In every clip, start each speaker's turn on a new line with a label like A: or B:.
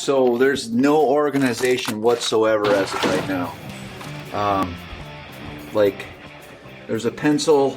A: So there's no organization whatsoever as of right now. Like there's a pencil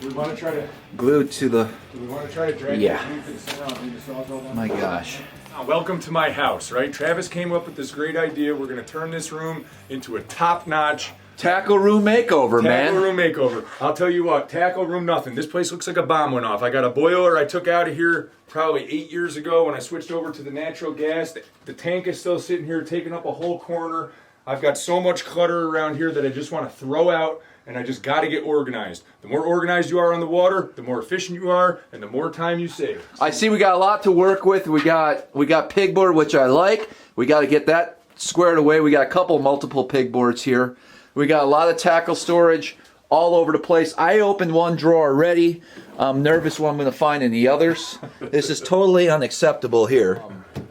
B: We want to try to
A: glued to the.
B: we want to try to drag
A: Yeah.
B: this to the center of the sawzall.
A: My gosh.
B: Welcome to my house, right? Travis came up with this great idea. We're going to turn this room into a top-notch
A: Tackle room makeover, man.
B: tackle room makeover. I'll tell you what, tackle room nothing. This place looks like a bomb went off. I got a boiler I took out of here probably 8 years ago when I switched over to the natural gas. The tank is still sitting here taking up a whole corner. I've got so much clutter around here that I just want to throw out, and I just got to get organized. The more organized you are on the water, the more efficient you are, and the more time you save.
A: I see we got a lot to work with. We got pigboard, which I like. We got to get that squared away. We got a couple multiple pigboards here. We got a lot of tackle storage all over the place. I opened one drawer already. I'm nervous what I'm going to find in the others. This is totally unacceptable here.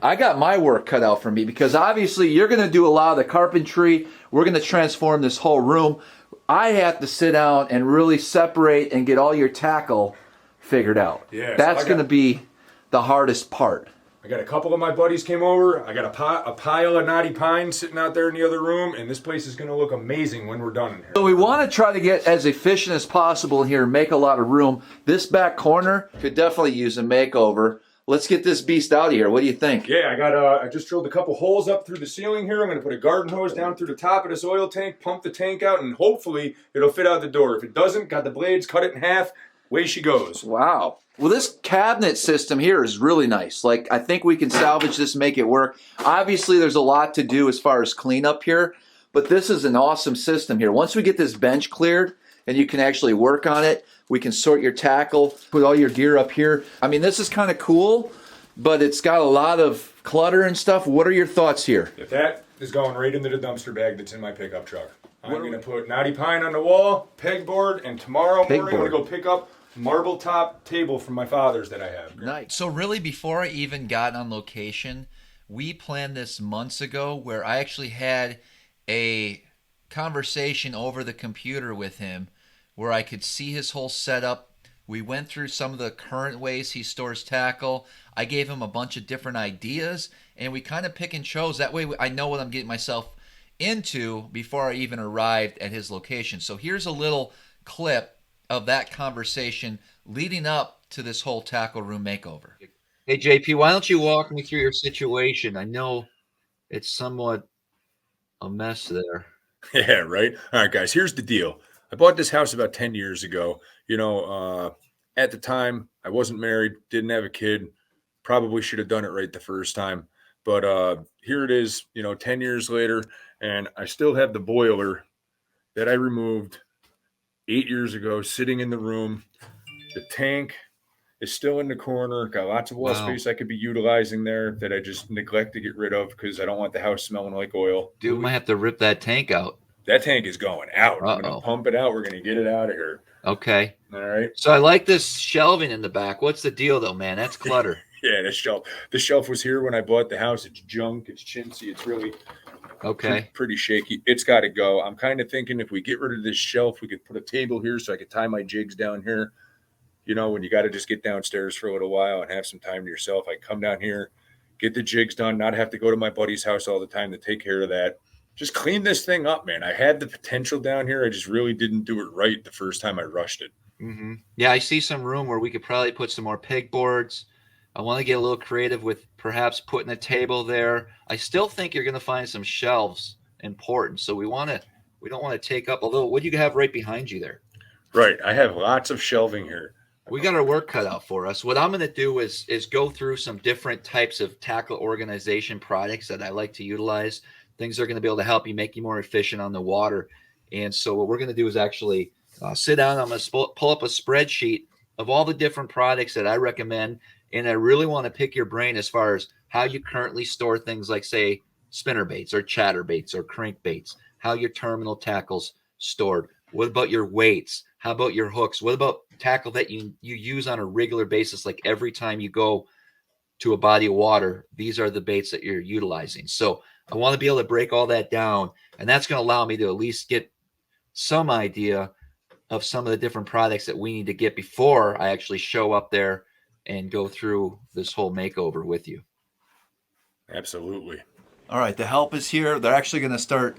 A: I got my work cut out for me because obviously you're going to do a lot of the carpentry. We're going to transform this whole room. I have to sit down and really separate and get all your tackle figured out.
B: Yeah,
A: That's
B: so
A: going to be the hardest part.
B: I got a couple of my buddies came over. I got a pile of knotty pine sitting out there in the other room, and this place is going to look amazing when we're done in here.
A: So we want to try to get as efficient as possible here and make a lot of room. This back corner could definitely use a makeover. Let's get this beast out of here. What do you think?
B: Yeah, I just drilled a couple holes up through the ceiling here. I'm going to put a garden hose down through the top of this oil tank, pump the tank out, and hopefully it'll fit out the door. If it doesn't, got the blades, cut it in half, away she goes.
A: Wow. Well, this cabinet system here is really nice. Like, I think we can salvage this, make it work. Obviously, there's a lot to do as far as cleanup here, but this is an awesome system here. Once we get this bench cleared and you can actually work on it, we can sort your tackle, put all your gear up here. I mean, this is kind of cool, but it's got a lot of clutter and stuff. What are your thoughts here?
B: If that is going right into the dumpster bag that's in my pickup truck. I'm going to put knotty pine on the wall, pegboard, and tomorrow morning I'm going to go pick up marble top table from my father's that I have.
A: Nice. So really, before I even got on location, we planned this months ago where I actually had a conversation over the computer with him where I could see his whole setup. We went through some of the current ways he stores tackle. I gave him a bunch of different ideas, and we kind of pick and chose. That way I know what I'm getting myself into before I even arrived at his location. So here's a little clip of that conversation leading up to this whole tackle room makeover. Hey, JP, why don't you walk me through your situation? I know it's somewhat a mess there.
B: Yeah, right. All right, guys, here's the deal. I bought this house about 10 years ago. You know, at the time, I wasn't married, didn't have a kid, probably should have done it right the first time. But here it is, 10 years later, and I still have the boiler that I removed 8 years ago sitting in the room. The tank is still in the corner, got lots of wall space I could be utilizing there that I just neglect to get rid of because I don't want the house smelling like oil.
A: Dude, we might have to rip that tank out.
B: That tank is going out. I'm going to pump it out. We're going to get it out of here.
A: Okay.
B: All right.
A: So I like this shelving in the back. What's the deal, though, man? That's clutter.
B: Yeah, this shelf was here when I bought the house. It's junk. It's chintzy. It's really pretty shaky. It's got to go. I'm kind of thinking if we get rid of this shelf, we could put a table here so I could tie my jigs down here. When you got to just get downstairs for a little while and have some time to yourself, I come down here, get the jigs done, not have to go to my buddy's house all the time to take care of that. Just clean this thing up, man. I had the potential down here. I just really didn't do it right the first time I rushed it.
A: Mm-hmm. Yeah, I see some room where we could probably put some more pegboards. I want to get a little creative with perhaps putting a table there. I still think you're going to find some shelves important. So we don't want to take up a little. What do you have right behind you there?
B: Right. I have lots of shelving here.
A: We got our work cut out for us. What I'm going to do is go through some different types of tackle organization products that I like to utilize. Things that are going to be able to help you make you more efficient on the water. And so what we're going to do is actually sit down. I'm going to pull up a spreadsheet of all the different products that I recommend. And I really want to pick your brain as far as how you currently store things like, say, spinner baits or chatter baits or crankbaits, how your terminal tackle's stored. What about your weights? How about your hooks? What about tackle that you use on a regular basis, like every time you go to a body of water? These are the baits that you're utilizing. So I want to be able to break all that down, and that's going to allow me to at least get some idea of some of the different products that we need to get before I actually show up there and go through this whole makeover with you.
B: Absolutely.
A: All right, the help is here. They're actually going to start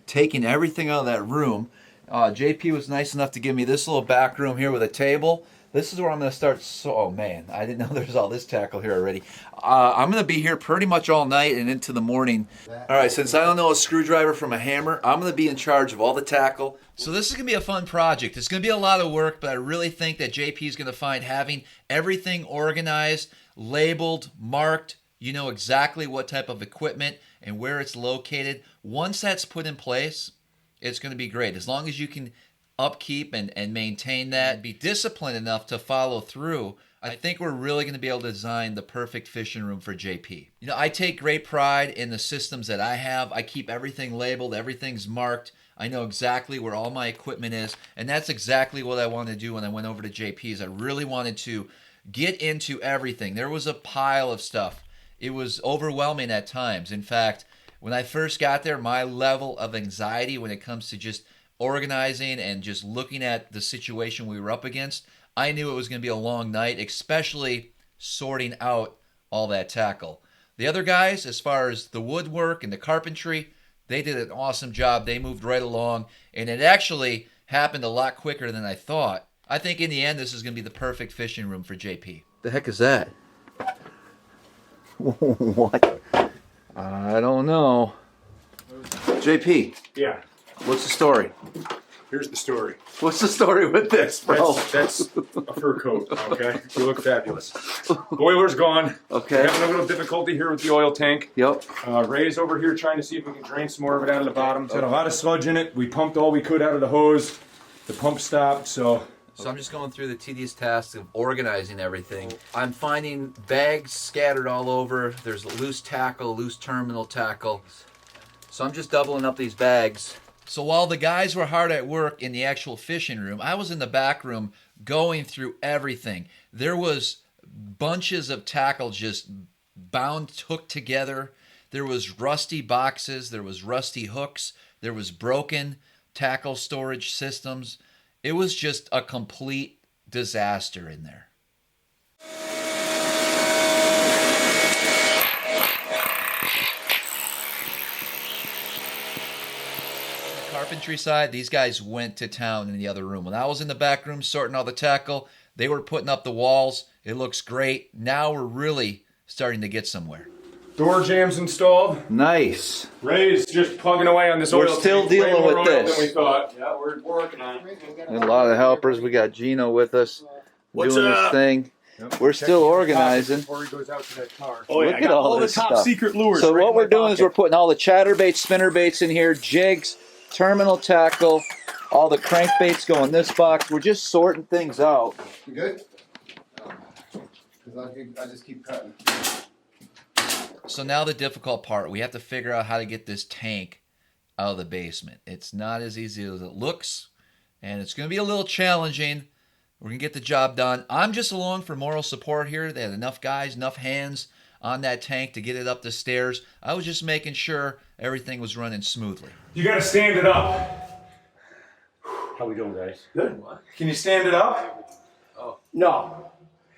A: taking everything out of that room. JP was nice enough to give me this little back room here with a table. This is where I'm going to start. Oh man, I didn't know there's all this tackle here already. I'm going to be here pretty much all night and into the morning. All right, since I don't know a screwdriver from a hammer, I'm going to be in charge of all the tackle. So this is going to be a fun project. It's going to be a lot of work, but I really think that JP is going to find having everything organized, labeled, marked, you know exactly what type of equipment and where it's located. Once that's put in place, it's going to be great. As long as you can upkeep and maintain that, be disciplined enough to follow through, I think we're really going to be able to design the perfect fishing room for JP. You know, I take great pride in the systems that I have. I keep everything labeled, everything's marked. I know exactly where all my equipment is, and that's exactly what I wanted to do when I went over to JP's. I really wanted to get into everything. There was a pile of stuff. It was overwhelming at times. In fact, when I first got there, my level of anxiety when it comes to just organizing and just looking at the situation we were up against, I knew it was going to be a long night, especially sorting out all that tackle. The other guys, as far as the woodwork and the carpentry, they did an awesome job. They moved right along, and it actually happened a lot quicker than I thought. I think in the end, this is going to be the perfect fishing room for JP. The heck is that? What? I don't know. JP.
B: Yeah.
A: What's the story?
B: Here's the story.
A: What's the story with this, bro?
B: That's a fur coat, okay? You look fabulous. Boiler's gone.
A: Okay.
B: We're having a little difficulty here with the oil tank.
A: Yep.
B: Ray's over here trying to see if we can drain some more of it out of the bottom. It's had a lot of sludge in it. We pumped all we could out of the hose. The pump stopped, so
A: I'm just going through the tedious task of organizing everything. I'm finding bags scattered all over. There's loose tackle, loose terminal tackle. So I'm just doubling up these bags. So while the guys were hard at work in the actual fishing room, I was in the back room going through everything. There was bunches of tackle just bound, hooked together. There was rusty boxes. There was rusty hooks. There was broken tackle storage systems. It was just a complete disaster in there. Carpentry side, these guys went to town in the other room. When I was in the back room sorting all the tackle, they were putting up the walls. It looks great. Now we're really starting to get somewhere.
B: door jams installed.
A: Nice.
B: Ray's just plugging away on this oil.
A: We're still
B: tank.
A: dealing
B: Way more
A: with
B: oil
A: this.
B: than we thought.
C: Yeah, we're working on it.
A: And a lot of helpers. We got Gino with us
B: What's
A: doing
B: up?
A: this thing.
B: Yep.
A: We're still organizing.
B: Before he goes out to that car.
C: Oh, yeah,
A: Look
C: I
A: at
C: got
A: all
C: the
A: this
C: top
A: stuff.
C: secret lures.
A: So
C: right
A: what
C: in
A: we're
C: my
A: doing is
C: pocket.
A: we're putting all the chatterbaits, spinnerbaits in here, jigs, terminal tackle, all the crankbaits go in this box. We're just sorting things out.
D: You good? Because I just keep cutting.
A: So now the difficult part, we have to figure out how to get this tank out of the basement. It's not as easy as it looks, and it's going to be a little challenging. We're going to get the job done. I'm just along for moral support here. They had enough guys, enough hands on that tank to get it up the stairs. I was just making sure everything was running smoothly.
B: You gotta stand it up.
C: How we doing, guys?
D: Good.
B: Can you stand it up?
D: No.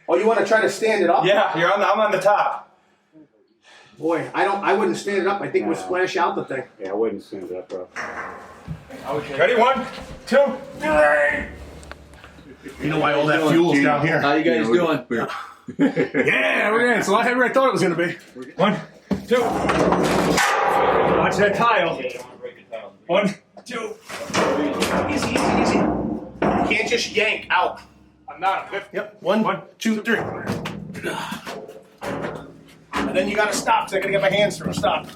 D: Oh, you want to try to stand it up?
B: Yeah, I'm on the top.
D: Boy, I wouldn't stand it up. I think we'll splash out the thing.
C: Yeah, I wouldn't stand it up, bro.
B: Ready? 1, 2, 3.
D: You know why all that fuel's down here?
A: How you guys doing?
D: Yeah, we're in. It's a lot heavier than I thought it was going to be.
B: 1, 2. Watch that tile. 1, 2.
D: Easy. You can't just yank out.
B: I'm not.
D: Yep. 1, 2, 3. And then you got to stop because I got to get my hands through. Stop.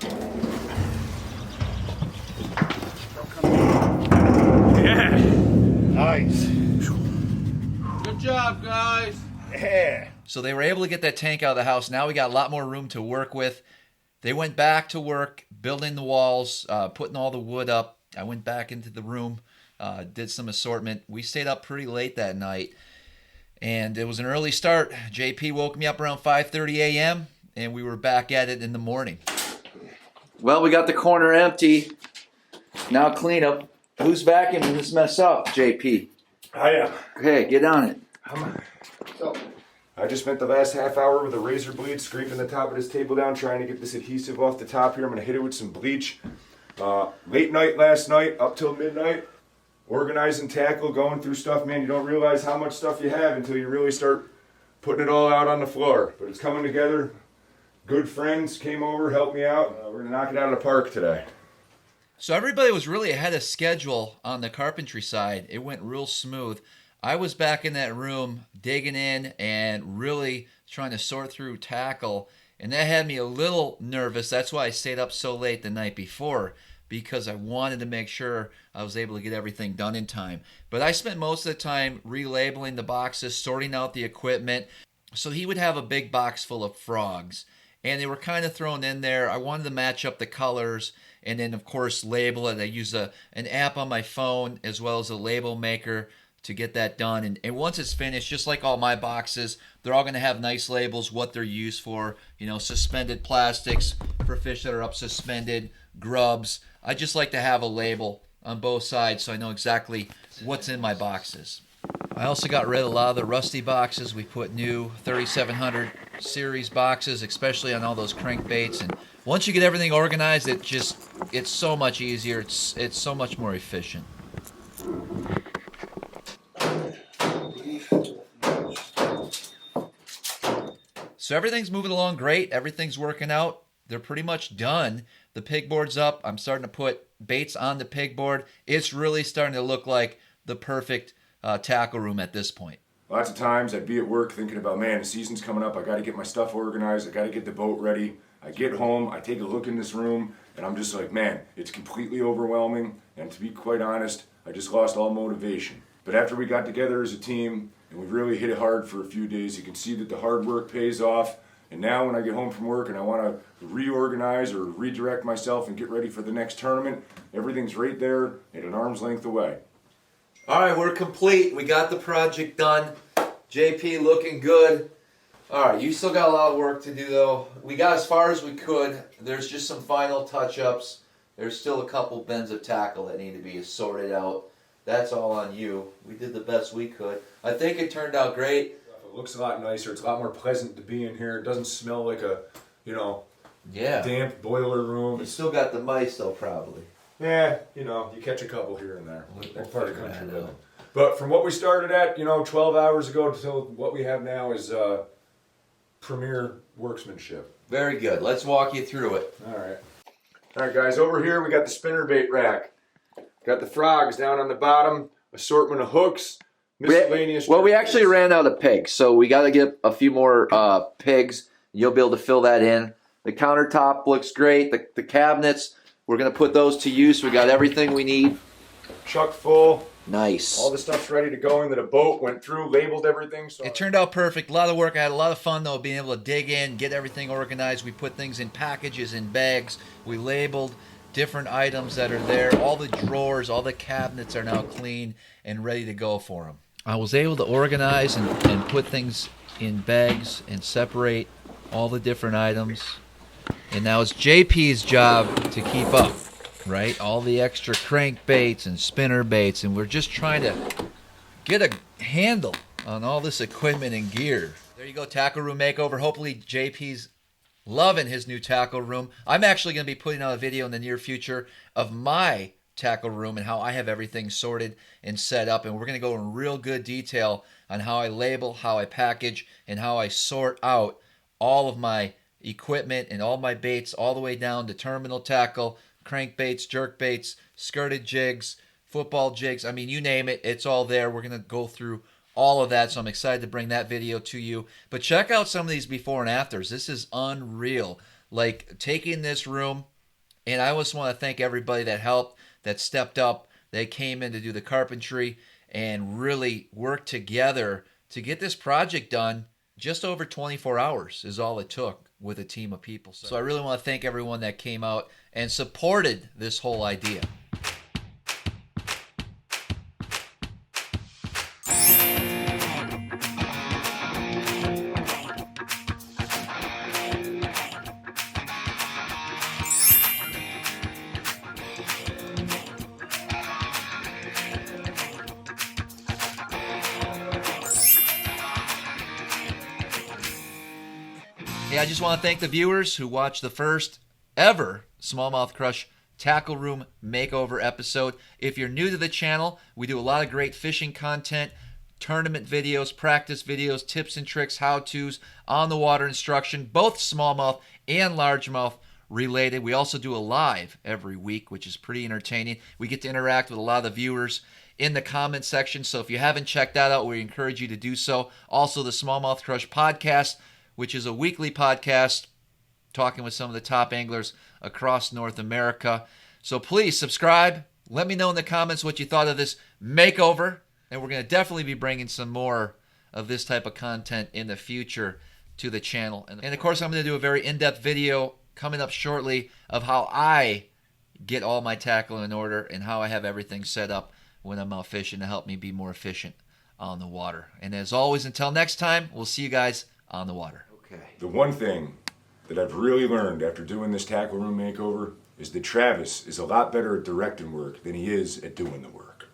B: Yeah.
D: Nice.
C: Good job, guys.
D: Yeah.
A: So they were able to get that tank out of the house. Now we got a lot more room to work with. They went back to work, building the walls, putting all the wood up. I went back into the room, did some assortment. We stayed up pretty late that night, and it was an early start. JP woke me up around 5:30 a.m., and we were back at it in the morning. Well, we got the corner empty. Now clean up. Who's vacuuming this mess up, JP?
B: I am.
A: Okay, get on it.
D: So,
B: I just spent the last half hour with a razor blade scraping the top of this table down, trying to get this adhesive off the top here. I'm gonna hit it with some bleach. Late night last night, up till midnight, organizing tackle, going through stuff. Man, you don't realize how much stuff you have until you really start putting it all out on the floor. But it's coming together. Good friends came over, helped me out. We're gonna knock it out of the park today.
A: So everybody was really ahead of schedule on the carpentry side. It went real smooth. I was back in that room digging in and really trying to sort through tackle, and that had me a little nervous. That's why I stayed up so late the night before, because I wanted to make sure I was able to get everything done in time. But I spent most of the time relabeling the boxes, sorting out the equipment. So he would have a big box full of frogs, and they were kind of thrown in there. I wanted to match up the colors and then, of course, label it. I use an app on my phone as well as a label maker to get that done. And once it's finished, just like all my boxes, they're all going to have nice labels, what they're used for. You know, suspended plastics for fish that are up suspended, grubs. I just like to have a label on both sides so I know exactly what's in my boxes. I also got rid of a lot of the rusty boxes. We put new 3700 series boxes, especially on all those crankbaits. And once you get everything organized, it's so much easier. It's so much more efficient. So everything's moving along great. Everything's working out. They're pretty much done. The pegboard's up. I'm starting to put baits on the pegboard. It's really starting to look like the perfect tackle room at this point.
B: Lots of times I'd be at work thinking about, man, the season's coming up. I got to get my stuff organized. I got to get the boat ready. I get home, I take a look in this room, and I'm just like, man, it's completely overwhelming. And to be quite honest, I just lost all motivation. But after we got together as a team and we really hit it hard for a few days, you can see that the hard work pays off. And now when I get home from work and I want to reorganize or redirect myself and get ready for the next tournament, everything's right there at an arm's length away.
A: All right, we're complete. We got the project done. JP looking good. All right, you still got a lot of work to do, though. We got as far as we could. There's just some final touch-ups. There's still a couple bends of tackle that need to be sorted out. That's all on you. We did the best we could. I think it turned out great.
B: It looks a lot nicer. It's a lot more pleasant to be in here. It doesn't smell like a,
A: Yeah.
B: damp boiler room.
A: You still got the mice, though, probably.
B: Yeah, you catch a couple here and there.
A: We'll
B: That's part of
A: figure
B: country
A: that
B: living.
A: out.
B: But from what we started at, 12 hours ago to what we have now is premier workmanship.
A: Very good. Let's walk you through it.
B: All right, guys. Over here we got the spinnerbait rack. Got the frogs down on the bottom. Assortment of hooks. Miscellaneous.
A: Well, we actually ran out of pigs, so we got to get a few more pigs. You'll be able to fill that in. The countertop looks great. The cabinets, we're going to put those to use. We got everything we need.
B: Chuck full.
A: Nice.
B: All the stuff's ready to go into the boat. Went through, labeled everything. So
A: It turned out perfect. A lot of work. I had a lot of fun, though, being able to dig in, get everything organized. We put things in packages, in bags. We labeled different items that are there. All the drawers, all the cabinets are now clean and ready to go for them. I was able to organize and put things in bags and separate all the different items. And now it's JP's job to keep up, right? All the extra crankbaits and spinner baits, and we're just trying to get a handle on all this equipment and gear. There you go, tackle room makeover. Hopefully JP's loving his new tackle room. I'm actually going to be putting out a video in the near future of my tackle room and how I have everything sorted and set up, and we're going to go in real good detail on how I label, how I package, and how I sort out all of my equipment and all my baits, all the way down to terminal tackle, crankbaits, jerkbaits, skirted jigs, football jigs. I mean, you name it, it's all there. We're going to go through all of that, so I'm excited to bring that video to you. But check out some of these before and afters. This is unreal. Like, taking this room, and I just want to thank everybody that helped, that stepped up, that came in to do the carpentry and really worked together to get this project done. Just over 24 hours is all it took with a team of people. So I really want to thank everyone that came out and supported this whole idea. Hey, I just want to thank the viewers who watched the first ever Smallmouth Crush Tackle Room Makeover episode. If you're new to the channel, we do a lot of great fishing content, tournament videos, practice videos, tips and tricks, how-tos, on-the-water instruction, both smallmouth and largemouth related. We also do a live every week, which is pretty entertaining. We get to interact with a lot of the viewers in the comment section, so if you haven't checked that out, we encourage you to do so. Also, the Smallmouth Crush podcast, which is a weekly podcast talking with some of the top anglers across North America. So please subscribe. Let me know in the comments what you thought of this makeover, and we're going to definitely be bringing some more of this type of content in the future to the channel. And of course, I'm going to do a very in-depth video coming up shortly of how I get all my tackle in order and how I have everything set up when I'm out fishing to help me be more efficient on the water. And as always, until next time, we'll see you guys on the water.
B: Okay. The one thing that I've really learned after doing this tackle room makeover is that Travis is a lot better at directing work than he is at doing the work.